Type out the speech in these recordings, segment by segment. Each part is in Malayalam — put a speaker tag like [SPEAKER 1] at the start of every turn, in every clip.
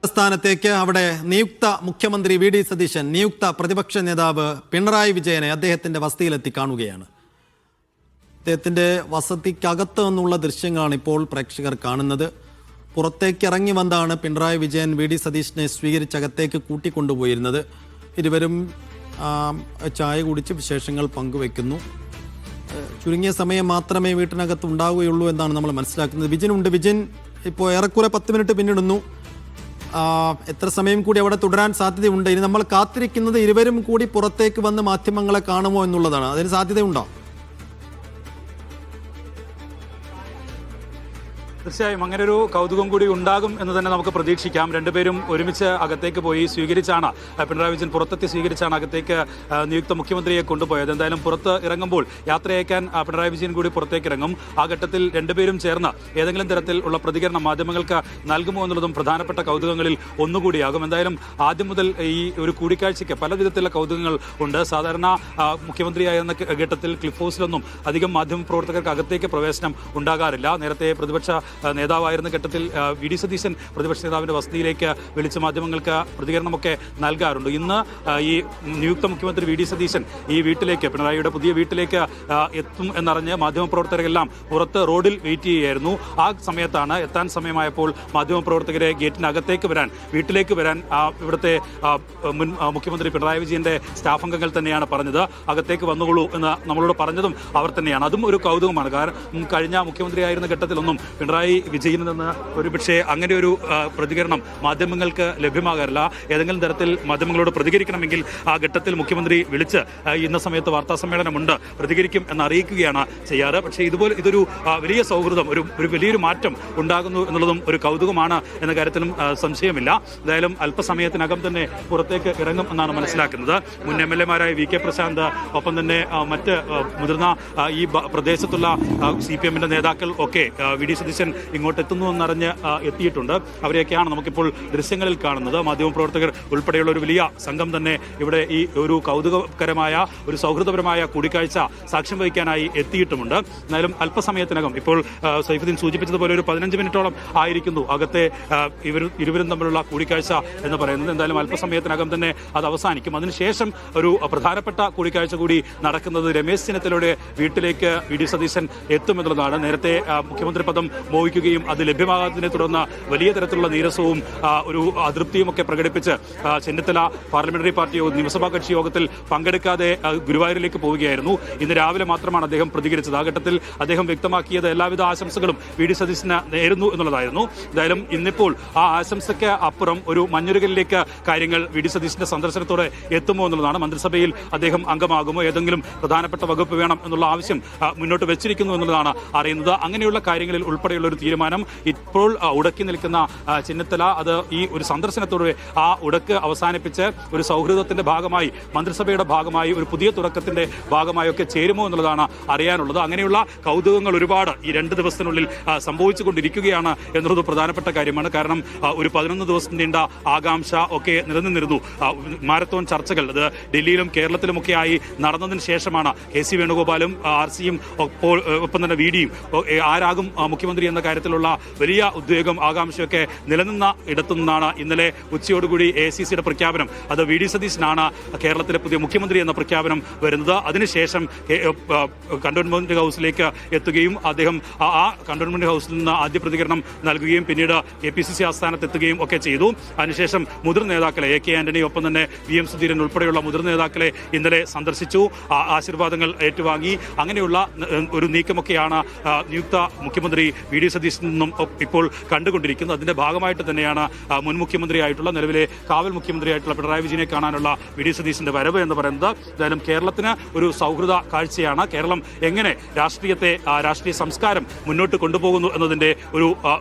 [SPEAKER 1] സ്ഥാനത്തേക്ക് അവിടെ നിയുക്ത മുഖ്യമന്ത്രി വി ഡി സതീശൻ നിയുക്ത പ്രതിപക്ഷ നേതാവ് പിണറായി വിജയനെ അദ്ദേഹത്തിന്റെ വസതിയിലെത്തി കാണുകയാണ്. അദ്ദേഹത്തിന്റെ വസതിക്കകത്ത് നിന്നുള്ള ദൃശ്യങ്ങളാണ് ഇപ്പോൾ പ്രേക്ഷകർ കാണുന്നത്. പുറത്തേക്ക് ഇറങ്ങി വന്നാണ് പിണറായി വിജയൻ വി ഡി സതീശനെ സ്വീകരിച്ചകത്തേക്ക് കൂട്ടിക്കൊണ്ടുപോയിരുന്നത്. ഇരുവരും ചായ കുടിച്ച് വിശേഷങ്ങൾ പങ്കുവെക്കുന്നു. ചുരുങ്ങിയ സമയം മാത്രമേ വീട്ടിനകത്ത് ഉണ്ടാവുകയുള്ളൂ എന്നാണ് നമ്മൾ മനസ്സിലാക്കുന്നത്. വിജിനുണ്ട്. വിജിൻ, ഇപ്പോൾ ഏറെക്കുറെ 10 മിനിറ്റ് പിന്നിടുന്നു. എത്ര സമയം കൂടി അവിടെ തുടരാൻ സാധ്യതയുണ്ട്? ഇനി നമ്മൾ കാത്തിരിക്കുന്നത് ഇരുവരും കൂടി പുറത്തേക്ക് വന്ന് മാധ്യമങ്ങളെ കാണുമോ എന്നുള്ളതാണ്. അതിന് സാധ്യതയുണ്ടോ?
[SPEAKER 2] തീർച്ചയായും അങ്ങനെ ഒരു കൗതുകം കൂടി ഉണ്ടാകും എന്ന് തന്നെ നമുക്ക് പ്രതീക്ഷിക്കാം. രണ്ടുപേരും ഒരുമിച്ച് അകത്തേക്ക് പോയി സ്വീകരിച്ചാണ്, പിണറായി വിജയൻ പുറത്തെത്തി സ്വീകരിച്ചാണ് അകത്തേക്ക് നിയുക്ത മുഖ്യമന്ത്രിയെ കൊണ്ടുപോയത്. എന്തായാലും പുറത്ത് ഇറങ്ങുമ്പോൾ യാത്രയയക്കാൻ പിണറായി വിജയൻ കൂടി പുറത്തേക്ക് ഇറങ്ങും. ആ ഘട്ടത്തിൽ രണ്ടുപേരും ചേർന്ന് ഏതെങ്കിലും തരത്തിൽ ഉള്ള പ്രതികരണം മാധ്യമങ്ങൾക്ക് നൽകുമോ എന്നുള്ളതും പ്രധാനപ്പെട്ട കൗതുകങ്ങളിൽ ഒന്നുകൂടിയാകും. എന്തായാലും ആദ്യം മുതൽ ഈ ഒരു കൂടിക്കാഴ്ചയ്ക്ക് പല വിധത്തിലുള്ള കൗതുകങ്ങൾ ഉണ്ട്. സാധാരണ മുഖ്യമന്ത്രിയായിരുന്ന ഘട്ടത്തിൽ ക്ലിഫ് ഹൗസിലൊന്നും അധികം മാധ്യമപ്രവർത്തകർക്ക് അകത്തേക്ക് പ്രവേശനം ഉണ്ടാകാറില്ല. നേരത്തെ പ്രതിപക്ഷ നേതാവായിരുന്ന ഘട്ടത്തിൽ വി ഡി സതീശൻ പ്രതിപക്ഷ നേതാവിന്റെ വസതിയിലേക്ക് വിളിച്ച് മാധ്യമങ്ങൾക്ക് പ്രതികരണമൊക്കെ നൽകാറുണ്ട്. ഇന്ന് ഈ നിയുക്ത മുഖ്യമന്ത്രി വി ഡി സതീശൻ ഈ വീട്ടിലേക്ക്, പിണറായിയുടെ പുതിയ വീട്ടിലേക്ക് എത്തും എന്നറിഞ്ഞ് മാധ്യമപ്രവർത്തകരെല്ലാം പുറത്ത് റോഡിൽ വെയിറ്റ് ചെയ്യുകയായിരുന്നു. ആ സമയത്താണ് എത്താൻ സമയമായപ്പോൾ മാധ്യമപ്രവർത്തകരെ ഗേറ്റിനകത്തേക്ക് വരാൻ, വീട്ടിലേക്ക് വരാൻ ഇവിടുത്തെ മുൻ മുഖ്യമന്ത്രി പിണറായി വിജയന്റെ സ്റ്റാഫ് അംഗങ്ങൾ തന്നെയാണ് പറഞ്ഞത്. അകത്തേക്ക് വന്നുകൊള്ളൂ എന്ന് നമ്മളോട് പറഞ്ഞതും അവർ തന്നെയാണ്. അതും ഒരു കൗതുകമാണ്. കാരണം കഴിഞ്ഞ മുഖ്യമന്ത്രിയായിരുന്ന ഘട്ടത്തിലൊന്നും പിണറായി വിജയനിൽ നിന്ന് ഒരുപക്ഷെ അങ്ങനെ ഒരു പ്രതികരണം മാധ്യമങ്ങൾക്ക് ലഭ്യമാകാറില്ല. ഏതെങ്കിലും തരത്തിൽ മാധ്യമങ്ങളോട് പ്രതികരിക്കണമെങ്കിൽ ആ ഘട്ടത്തിൽ മുഖ്യമന്ത്രി വിളിച്ച് ഇന്ന സമയത്ത് വാർത്താ സമ്മേളനമുണ്ട്, പ്രതികരിക്കും എന്ന് അറിയിക്കുകയാണ് ചെയ്യാറ്. പക്ഷേ ഇതൊരു വലിയ സൗഹൃദം, ഒരു വലിയൊരു മാറ്റം ഉണ്ടാകുന്നു എന്നുള്ളതും ഒരു കൗതുകമാണ് എന്ന കാര്യത്തിലും സംശയമില്ല. എന്തായാലും അല്പസമയത്തിനകം തന്നെ പുറത്തേക്ക് ഇറങ്ങും എന്നാണ് മനസ്സിലാക്കുന്നത്. മുൻ MLA-മാരായ വി കെ പ്രശാന്ത്, ഒപ്പം തന്നെ മറ്റ് മുതിർന്ന ഈ പ്രദേശത്തുള്ള CPM-ന്റെ നേതാക്കൾ ഒക്കെ വി ഡി സതീശൻ ഇങ്ങോട്ട് എത്തുന്നു എന്നറിഞ്ഞ് എത്തിയിട്ടുണ്ട്. അവരെയൊക്കെയാണ് നമുക്കിപ്പോൾ ദൃശ്യങ്ങളിൽ കാണുന്നത്. മാധ്യമപ്രവർത്തകർ ഉൾപ്പെടെയുള്ള ഒരു വലിയ സംഘം തന്നെ ഇവിടെ ഈ ഒരു കൗതുകകരമായ, ഒരു സൗഹൃദപരമായ കൂടിക്കാഴ്ച സാക്ഷ്യം വഹിക്കാനായി എത്തിയിട്ടുമുണ്ട്. എന്നാലും അല്പസമയത്തിനകം, ഇപ്പോൾ സൈഫുദ്ദീൻ സൂചിപ്പിച്ചതുപോലെ ഒരു 15 മിനിറ്റോളം ആയിരിക്കുന്നു അകത്തെ ഇരുവരും തമ്മിലുള്ള കൂടിക്കാഴ്ച എന്ന് പറയുന്നത്. എന്തായാലും അല്പസമയത്തിനകം തന്നെ അത് അവസാനിക്കും. അതിനുശേഷം ഒരു പ്രധാനപ്പെട്ട കൂടിക്കാഴ്ച കൂടി നടക്കുന്നത് രമേശ് ചെന്നിത്തലയുടെ വീട്ടിലേക്ക് വി ഡി സതീശൻ എത്തുമെന്നുള്ളതാണ്. നേരത്തെ മുഖ്യമന്ത്രി പദം മോഹിക്കുകയും അത് ലഭ്യമാകാത്തതിനെ തുടർന്ന് വലിയ തരത്തിലുള്ള നീരസവും ഒരു അതൃപ്തിയും ഒക്കെ പ്രകടിപ്പിച്ച് ചെന്നിത്തല പാർലമെന്ററി പാർട്ടി നിയമസഭാ കക്ഷി യോഗത്തിൽ പങ്കെടുക്കാതെ ഗുരുവായൂരിലേക്ക് പോവുകയായിരുന്നു. ഇന്ന് രാവിലെ മാത്രമാണ് അദ്ദേഹം പ്രതികരിച്ചത്. ആ ഘട്ടത്തിൽ അദ്ദേഹം വ്യക്തമാക്കിയത് എല്ലാവിധ ആശംസകളും വി ഡി സതീശന് നേരുന്നു എന്നുള്ളതായിരുന്നു. എന്തായാലും ഇന്നിപ്പോൾ ആ ആശംസയ്ക്ക് അപ്പുറം ഒരു മഞ്ഞുരുകലിലേക്ക് കാര്യങ്ങൾ വി ഡി സതീശന്റെ സന്ദർശനത്തോടെ എത്തുമോ എന്നുള്ളതാണ്. മന്ത്രിസഭയിൽ അദ്ദേഹം അംഗമാകുമോ, ഏതെങ്കിലും പ്രധാനപ്പെട്ട വകുപ്പ് വേണം എന്നുള്ള ആവശ്യം മുന്നോട്ട് വെച്ചിരിക്കുന്നു എന്നുള്ളതാണ് അറിയുന്നത്. അങ്ങനെയുള്ള കാര്യങ്ങളിൽ ഉൾപ്പെടെയുള്ള ഒരു തീരുമാനം ഇപ്പോൾ ഉടക്കി നിൽക്കുന്ന ചെന്നിത്തല അത് ഈ ഒരു സന്ദർശനത്തോടെ ആ ഉടക്ക് അവസാനിപ്പിച്ച് ഒരു സൗഹൃദത്തിന്റെ ഭാഗമായി, മന്ത്രിസഭയുടെ ഭാഗമായി, ഒരു പുതിയ തുടക്കത്തിന്റെ ഭാഗമായൊക്കെ ചേരുമോ എന്നുള്ളതാണ് അറിയാനുള്ളത്. അങ്ങനെയുള്ള കൗതുകങ്ങൾ ഒരുപാട് ഈ 2 ദിവസത്തിനുള്ളിൽ സംഭവിച്ചുകൊണ്ടിരിക്കുകയാണ് എന്നുള്ളത് പ്രധാനപ്പെട്ട കാര്യമാണ്. കാരണം ഒരു 11 ദിവസം നീണ്ട ആകാംക്ഷ ഒക്കെ നിലനിന്നിരുന്നു. മാരത്തോൺ ചർച്ചകൾ അത് ഡൽഹിയിലും കേരളത്തിലുമൊക്കെ ആയി നടന്നതിന് ശേഷമാണ് KC വേണുഗോപാലും RC-യും ഒപ്പം തന്നെ VD-യും ആരാകും മുഖ്യമന്ത്രി എന്ന കാര്യത്തിലുള്ള വലിയ ഉദ്വേഗം, ആകാംക്ഷയൊക്കെ നിലനിന്ന ഇടത്തു നിന്നാണ് ഇന്നലെ ഉച്ചയോടുകൂടി AICC-യുടെ പ്രഖ്യാപനം, അത് വി ഡി സതീശനാണ് കേരളത്തിലെ പുതിയ മുഖ്യമന്ത്രി എന്ന പ്രഖ്യാപനം വരുന്നത്. അതിനുശേഷം കണ്ടോൺമെന്റ് ഹൗസിലേക്ക് എത്തുകയും അദ്ദേഹം ആ കണ്ടോൺമെന്റ് ഹൗസിൽ നിന്ന് ആദ്യ പ്രതികരണം നൽകുകയും പിന്നീട് KPCC ആസ്ഥാനത്ത് എത്തുകയും ഒക്കെ ചെയ്തു. അതിനുശേഷം മുതിർന്ന നേതാക്കളെ AK ആന്റണി, ഒപ്പം തന്നെ VM സുധീരൻ ഉൾപ്പെടെയുള്ള മുതിർന്ന നേതാക്കളെ ഇന്നലെ സന്ദർശിച്ചു, ആശീർവാദങ്ങൾ ഏറ്റുവാങ്ങി. അങ്ങനെയുള്ള ഒരു നീക്കമൊക്കെയാണ് നിയുക്ത മുഖ്യമന്ത്രി വി ഡി സതീശൻ നിന്നും ഇപ്പോൾ കണ്ടുകൊണ്ടിരിക്കുന്നത്. അതിന്റെ ഭാഗമായിട്ട് തന്നെയാണ് മുൻ മുഖ്യമന്ത്രിയായിട്ടുള്ള, നിലവിലെ കാവൽ മുഖ്യമന്ത്രിയായിട്ടുള്ള പിണറായി വിജയനെ കാണാനുള്ള വി ഡി സതീശന്റെ വരവ് എന്ന് പറയുന്നത്. എന്തായാലും കേരളത്തിന് ഒരു സൗഹൃദ കാഴ്ചയാണ്. കേരളം എങ്ങനെ രാഷ്ട്രീയ സംസ്കാരം മുന്നോട്ട് കൊണ്ടുപോകുന്നു എന്നതിന്റെ ഒരു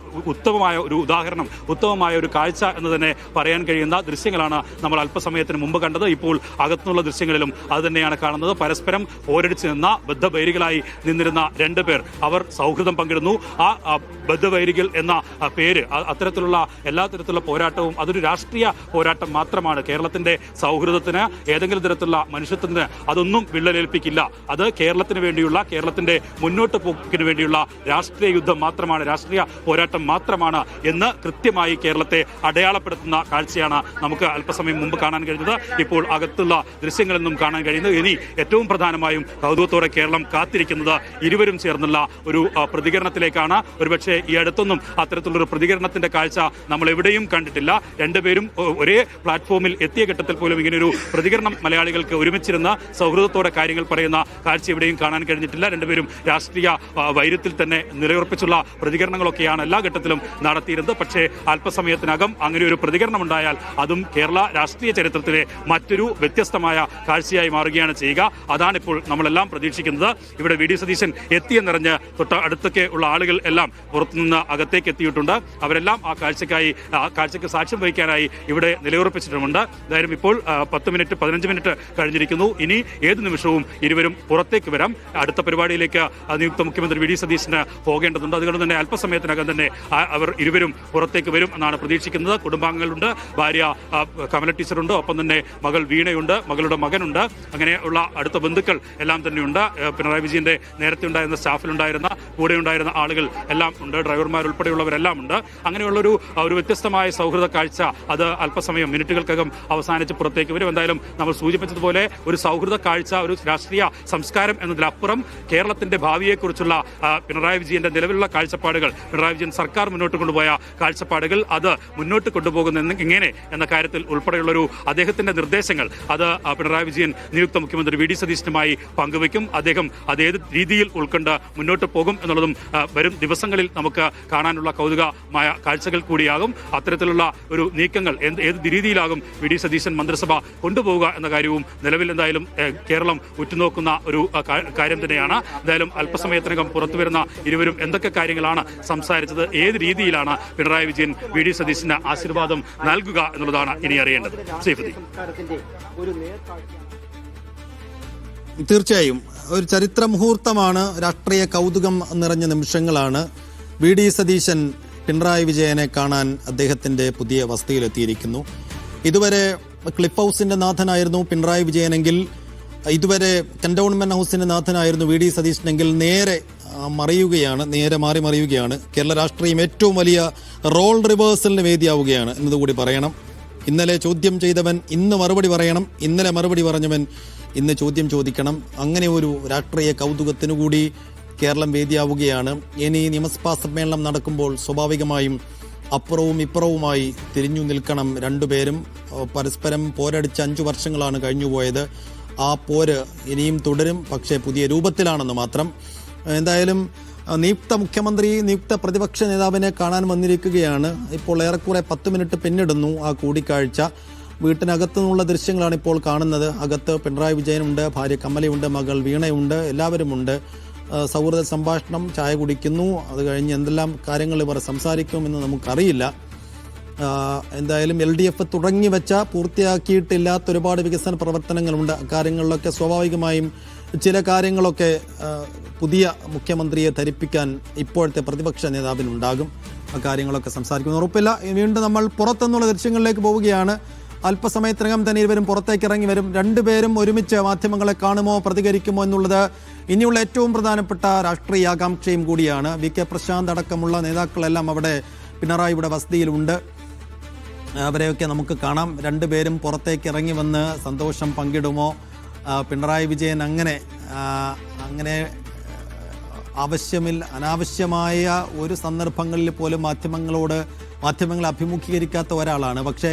[SPEAKER 2] ഉത്തമമായ ഒരു ഉദാഹരണം, ഉത്തമമായ ഒരു കാഴ്ച എന്ന് തന്നെ പറയാൻ കഴിയുന്ന ദൃശ്യങ്ങളാണ് നമ്മൾ അല്പസമയത്തിന് മുമ്പ് കണ്ടത്. ഇപ്പോൾ അകത്തുനിന്നുള്ള ദൃശ്യങ്ങളിലും അത് തന്നെയാണ് കാണുന്നത്. പരസ്പരം പോരടിച്ച് നിന്ന ബദ്ധബൈരികളായി നിന്നിരുന്ന 2 പേർ അവർ സൗഹൃദം പങ്കിടുന്നു. ആ ബദ്ധവൈരികൾ എന്ന പേര്, അത്തരത്തിലുള്ള എല്ലാ തരത്തിലുള്ള പോരാട്ടവും അതൊരു രാഷ്ട്രീയ പോരാട്ടം മാത്രമാണ്. കേരളത്തിന്റെ സൗഹൃദത്തിന്, ഏതെങ്കിലും തരത്തിലുള്ള മനുഷ്യത്വത്തിന് അതൊന്നും വിള്ളലേൽപ്പിക്കില്ല. അത് കേരളത്തിന് വേണ്ടിയുള്ള, കേരളത്തിന്റെ മുന്നോട്ട് പോക്കിന് വേണ്ടിയുള്ള രാഷ്ട്രീയ യുദ്ധം മാത്രമാണ്, രാഷ്ട്രീയ പോരാട്ടം മാത്രമാണ് എന്ന് കൃത്യമായി കേരളത്തെ അടയാളപ്പെടുത്തുന്ന കാഴ്ചയാണ് നമുക്ക് അല്പസമയം മുമ്പ് കാണാൻ കഴിഞ്ഞത്. ഇപ്പോൾ അകത്തുള്ള ദൃശ്യങ്ങളിൽ നിന്നും കാണാൻ കഴിയുന്നത്. ഇനി ഏറ്റവും പ്രധാനമായും കൗതുകത്തോടെ കേരളം കാത്തിരിക്കുന്നത് ഇരുവരും ചേർന്നുള്ള ഒരു പ്രതികരണത്തിലേക്കാണ്. ഒരുപക്ഷെ ഈ അടുത്തൊന്നും അത്തരത്തിലുള്ളൊരു പ്രതികരണത്തിന്റെ കാഴ്ച നമ്മൾ എവിടെയും കണ്ടിട്ടില്ല. രണ്ടുപേരും ഒരേ പ്ലാറ്റ്ഫോമിൽ എത്തിയ ഘട്ടത്തിൽ പോലും ഇങ്ങനെയൊരു പ്രതികരണം മലയാളികൾക്ക് ഒരുമിച്ചിരുന്ന് സൗഹൃദത്തോടെ കാര്യങ്ങൾ പറയുന്ന കാഴ്ച എവിടെയും കാണാൻ കഴിഞ്ഞിട്ടില്ല. രണ്ടുപേരും രാഷ്ട്രീയ വൈര്യത്തിൽ തന്നെ നിലയുറപ്പിച്ചുള്ള പ്രതികരണങ്ങളൊക്കെയാണ് എല്ലാ ഘട്ടത്തിലും നടത്തിയിരുന്നത്. പക്ഷേ അല്പസമയത്തിനകം അങ്ങനെ ഒരു പ്രതികരണം ഉണ്ടായാൽ അതും കേരള രാഷ്ട്രീയ ചരിത്രത്തിലെ മറ്റൊരു വ്യത്യസ്തമായ കാഴ്ചയായി മാറുകയാണ് ചെയ്യുക. അതാണിപ്പോൾ നമ്മളെല്ലാം പ്രതീക്ഷിക്കുന്നത്. ഇവിടെ വി ഡി സതീശൻ എത്തിയെന്നറിഞ്ഞ് തൊട്ട് അടുത്തൊക്കെ ഉള്ള ആളുകൾ എല്ലാം പുറത്തുനിന്ന് അകത്തേക്ക് എത്തിയിട്ടുണ്ട്. അവരെല്ലാം ആ കാഴ്ചയ്ക്ക് സാക്ഷ്യം വഹിക്കാനായി ഇവിടെ നിലയുറപ്പിച്ചിട്ടുമുണ്ട്. എന്തായാലും ഇപ്പോൾ 15 മിനിറ്റ് കഴിഞ്ഞിരിക്കുന്നു. ഇനി ഏത് നിമിഷവും ഇരുവരും പുറത്തേക്ക് വരാം. അടുത്ത പരിപാടിയിലേക്ക് നിയുക്ത മുഖ്യമന്ത്രി വി ഡി സതീശന് പോകേണ്ടതുണ്ട്. അതുകൊണ്ട് തന്നെ അല്പസമയത്തിനകം തന്നെ അവർ ഇരുവരും പുറത്തേക്ക് വരും എന്നാണ് പ്രതീക്ഷിക്കുന്നത്. കുടുംബാംഗങ്ങളുണ്ട്, ഭാര്യ കമല ടീച്ചറുണ്ട്, ഒപ്പം തന്നെ മകൾ വീണയുണ്ട്, മകളുടെ മകനുണ്ട്, അങ്ങനെയുള്ള അടുത്ത ബന്ധുക്കൾ എല്ലാം തന്നെയുണ്ട്. പിണറായി വിജയന്റെ നേരത്തെ ഉണ്ടായിരുന്ന സ്റ്റാഫിലുണ്ടായിരുന്ന കൂടെ ഉണ്ടായിരുന്ന ആളുകൾ എല്ലാം ഉണ്ട്, ഡ്രൈവർമാർ ഉൾപ്പെടെയുള്ളവരെല്ലാം ഉണ്ട്. അങ്ങനെയുള്ളൊരു വ്യത്യസ്തമായ സൗഹൃദ കാഴ്ച അത് അല്പസമയം മിനിറ്റുകൾക്കകം അവസാനിച്ച് പുറത്തേക്ക് വരും. എന്തായാലും നമ്മൾ സൂചിപ്പിച്ചതുപോലെ ഒരു സൗഹൃദ കാഴ്ച, ഒരു രാഷ്ട്രീയ സംസ്കാരം എന്നതിലപ്പുറം കേരളത്തിന്റെ ഭാവിയെക്കുറിച്ചുള്ള പിണറായി വിജയന്റെ നിലവിലുള്ള കാഴ്ചപ്പാടുകൾ, പിണറായി വിജയൻ സർക്കാർ മുന്നോട്ട് കൊണ്ടുപോയ കാഴ്ചപ്പാടുകൾ അത് മുന്നോട്ട് കൊണ്ടുപോകുന്ന ഇങ്ങനെ എന്ന കാര്യത്തിൽ ഉൾപ്പെടെയുള്ളൊരു അദ്ദേഹത്തിന്റെ നിർദ്ദേശങ്ങൾ അത് പിണറായി വിജയൻ നിയുക്ത മുഖ്യമന്ത്രി വി ഡി സതീശനുമായി പങ്കുവയ്ക്കും. അദ്ദേഹം അതേത് രീതിയിൽ ഉൾക്കൊണ്ട് മുന്നോട്ട് പോകും എന്നുള്ളതും വരും ദിവസങ്ങളിൽ നമുക്ക് കാണാനുള്ള കൗതുകമായ കാഴ്ചകൾ കൂടിയാകും. അത്തരത്തിലുള്ള ഒരു നീക്കങ്ങൾ ഏത് രീതിയിലാകും വി ഡി സതീശൻ മന്ത്രിസഭ കൊണ്ടുപോവുക എന്ന കാര്യവും നിലവിൽ എന്തായാലും കേരളം ഉറ്റുനോക്കുന്ന ഒരു കാര്യം തന്നെയാണ്. എന്തായാലും അല്പസമയത്തിനകം പുറത്തുവരുന്ന ഇരുവരും എന്തൊക്കെ കാര്യങ്ങളാണ് സംസാരിച്ചത്, ഏത് രീതിയിലാണ് പിണറായി വിജയൻ വി ഡി സതീശന് ആശീർവാദം നൽകുക എന്നുള്ളതാണ് ഇനി അറിയേണ്ടത്.
[SPEAKER 1] തീർച്ചയായും ഒരു ചരിത്ര മുഹൂർത്തമാണ്, രാഷ്ട്രീയ കൗതുകം നിറഞ്ഞ നിമിഷങ്ങളാണ്. വി ഡി സതീശൻ പിണറായി വിജയനെ കാണാൻ അദ്ദേഹത്തിന്റെ പുതിയ വസതിയിലെത്തിയിരിക്കുന്നു. ഇതുവരെ ക്ലിഫ് ഹൗസിന്റെ നാഥനായിരുന്നു പിണറായി വിജയനെങ്കിൽ, ഇതുവരെ കന്റോൺമെന്റ് ഹൗസിന്റെ നാഥനായിരുന്നു വി ഡി സതീശനെങ്കിൽ നേരെ മാറി മറിയുകയാണ്. കേരള രാഷ്ട്രീയം ഏറ്റവും വലിയ റോൾ റിവേഴ്സലിന് വേദിയാവുകയാണ് എന്നതുകൂടി പറയണം. ഇന്നലെ ചോദ്യം ചെയ്തവൻ ഇന്ന് മറുപടി പറയണം, ഇന്നലെ മറുപടി പറഞ്ഞവൻ ഇന്ന് ചോദ്യം ചോദിക്കണം. അങ്ങനെ ഒരു രാഷ്ട്രീയ കൗതുകത്തിനു കൂടി കേരളം വേദിയാവുകയാണ്. ഇനി നിയമസഭാ സമ്മേളനം നടക്കുമ്പോൾ സ്വാഭാവികമായും അപ്പുറവും ഇപ്പുറവുമായി തിരിഞ്ഞു നിൽക്കണം രണ്ടുപേരും. പരസ്പരം പോരടിച്ച് 5 വർഷങ്ങളാണ് കഴിഞ്ഞുപോയത്. ആ പോര് ഇനിയും തുടരും, പക്ഷേ പുതിയ രൂപത്തിലാണെന്ന് മാത്രം. എന്തായാലും നിയുക്ത മുഖ്യമന്ത്രി നിയുക്ത പ്രതിപക്ഷ നേതാവിനെ കാണാൻ വന്നിരിക്കുകയാണ്. ഇപ്പോൾ ഏറെക്കുറെ 10 മിനിറ്റ് പിന്നിടുന്നു ആ കൂടിക്കാഴ്ച. വീട്ടിനകത്തു നിന്നുള്ള ദൃശ്യങ്ങളാണ് ഇപ്പോൾ കാണുന്നത്. അകത്ത് പിണറായി വിജയനുണ്ട്, ഭാര്യ കമലയുണ്ട്, മകൾ വീണയുണ്ട്, എല്ലാവരുമുണ്ട്. സൗഹൃദ സംഭാഷണം, ചായ കുടിക്കുന്നു. അത് കഴിഞ്ഞ് എന്തെല്ലാം കാര്യങ്ങൾ ഇവർ സംസാരിക്കുമെന്ന് നമുക്കറിയില്ല. എന്തായാലും LDF തുടങ്ങി വെച്ച പൂർത്തിയാക്കിയിട്ടില്ലാത്ത ഒരുപാട് വികസന പ്രവർത്തനങ്ങളുണ്ട്. കാര്യങ്ങളിലൊക്കെ സ്വാഭാവികമായും ചില കാര്യങ്ങളൊക്കെ പുതിയ മുഖ്യമന്ത്രിയെ ധരിപ്പിക്കാൻ ഇപ്പോഴത്തെ പ്രതിപക്ഷ നേതാവിനുണ്ടാകും. ആ കാര്യങ്ങളൊക്കെ സംസാരിക്കുന്ന ഉറപ്പില്ല. വീണ്ടും നമ്മൾ പുറത്തുനിന്നുള്ള ദൃശ്യങ്ങളിലേക്ക് പോവുകയാണ്. അല്പസമയത്തിനകം തന്നെ ഇരുവരും പുറത്തേക്ക് ഇറങ്ങി വരും. രണ്ടുപേരും ഒരുമിച്ച് മാധ്യമങ്ങളെ കാണുമോ, പ്രതികരിക്കുമോ എന്നുള്ളത് ഇനിയുള്ള ഏറ്റവും പ്രധാനപ്പെട്ട രാഷ്ട്രീയ ആകാംക്ഷയും കൂടിയാണ്. VK പ്രശാന്ത് അടക്കമുള്ള നേതാക്കളെല്ലാം അവിടെ പിണറായിയുടെ വസതിയിലുണ്ട്. അവരെയൊക്കെ നമുക്ക് കാണാം. രണ്ടുപേരും പുറത്തേക്ക് ഇറങ്ങി വന്ന് സന്തോഷം പങ്കിടുമോ? പിണറായി വിജയൻ അങ്ങനെ അനാവശ്യമായ ഒരു സന്ദർഭങ്ങളിൽ പോലും മാധ്യമങ്ങളെ അഭിമുഖീകരിക്കാത്ത ഒരാളാണ്. പക്ഷേ